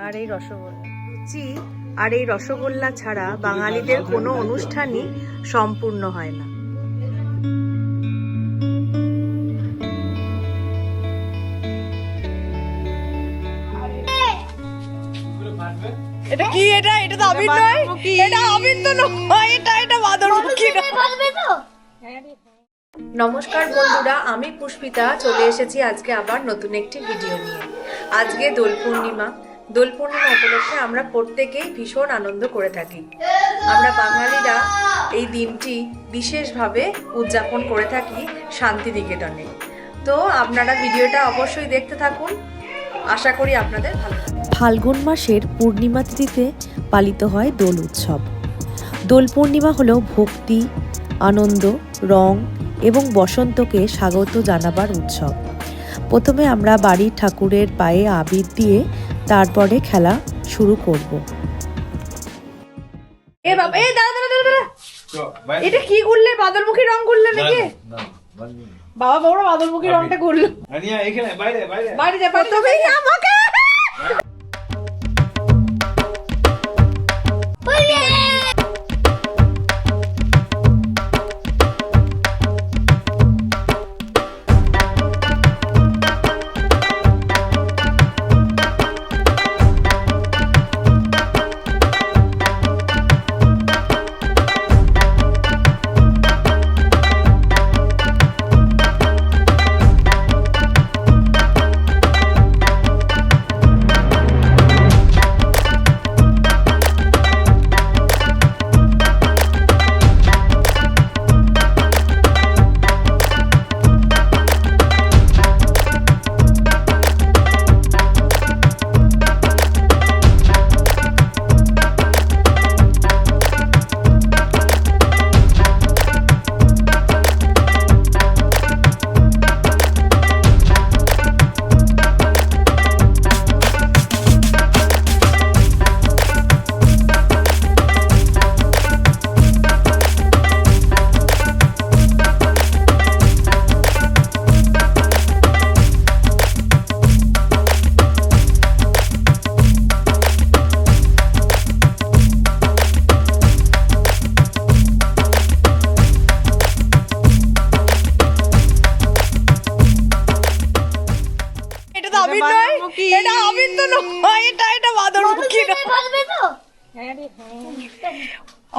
আর এই রসগোল্লা লুচি আর এই রসগোল্লা ছাড়া বাঙালিদের কোনো অনুষ্ঠানই সম্পূর্ণ হয় না। এটা কি? এটা তো আবির নয়, এটা আবির তো নয়, এটা বাঁদরমুখী। নমস্কার বন্ধুরা, আমি পুষ্পিতা চলে এসেছি আজকে আবার নতুন একটি ভিডিও নিয়ে। আজকে দোল পূর্ণিমা উপলক্ষে আমরা প্রত্যেকেই ভীষণ আনন্দ করে থাকি। আমরা বাঙালিরা এই দিনটি বিশেষভাবে উদযাপন করে থাকি শান্তিনিকেতনে। তো আপনারা ভিডিওটা অবশ্যই দেখতে থাকুন, আশা করি আপনাদের ভালো লাগবে। ফাল্গুন মাসের পূর্ণিমা তিথিতে পালিত হয় দোল উৎসব। দোল পূর্ণিমা হলো ভক্তি, আনন্দ, রং এবং বসন্তকে স্বাগত জানাবার উৎসব। প্রথমে আমরা বাড়ির ঠাকুরের পায়ে আবির দিয়ে তারপরে খেলা শুরু করব। এটা কি করলে? বাঁদরমুখী রং করলে নাকি? বাবা বড় বাঁদরমুখী রংটা করলো। বাইরে যা, প্রথমেই আমাকে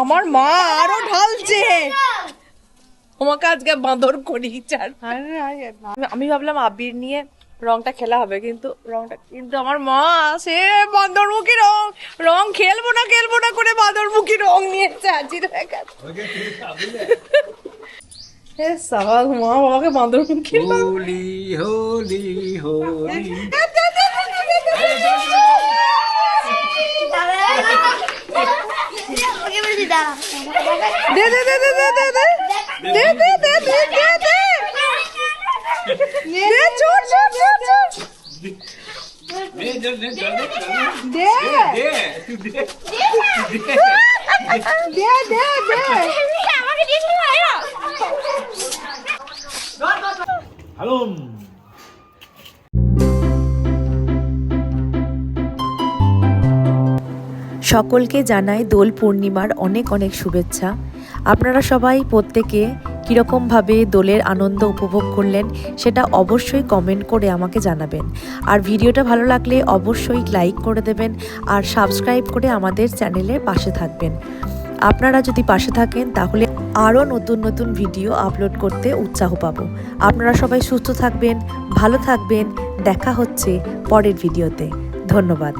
আমার মা আরো ঢালছে। তোমাকে আজকে বাঁদর করি। আমি ভাবলাম আবির নিয়ে রংটা খেলা হবে, কিন্তু আমার মা সে বাঁদরমুখী রং খেলবো না করে বাঁদরমুখী রং নিয়েছে। আজি মা বাবাকে বাঁদরমুখী হোলি হোলি হোলি সকলকে জানাই দোল পূর্ণিমার অনেক অনেক শুভেচ্ছা। আপনারা সবাই প্রত্যেকে কীরকমভাবে দোলের আনন্দ উপভোগ করলেন সেটা অবশ্যই কমেন্ট করে আমাকে জানাবেন। আর ভিডিওটা ভালো লাগলে অবশ্যই লাইক করে দেবেন আর সাবস্ক্রাইব করে আমাদের চ্যানেলের পাশে থাকবেন। আপনারা যদি পাশে থাকেন তাহলে আরও নতুন নতুন ভিডিও আপলোড করতে উৎসাহ পাবো। আপনারা সবাই সুস্থ থাকবেন, ভালো থাকবেন। দেখা হচ্ছে পরের ভিডিওতে। ধন্যবাদ।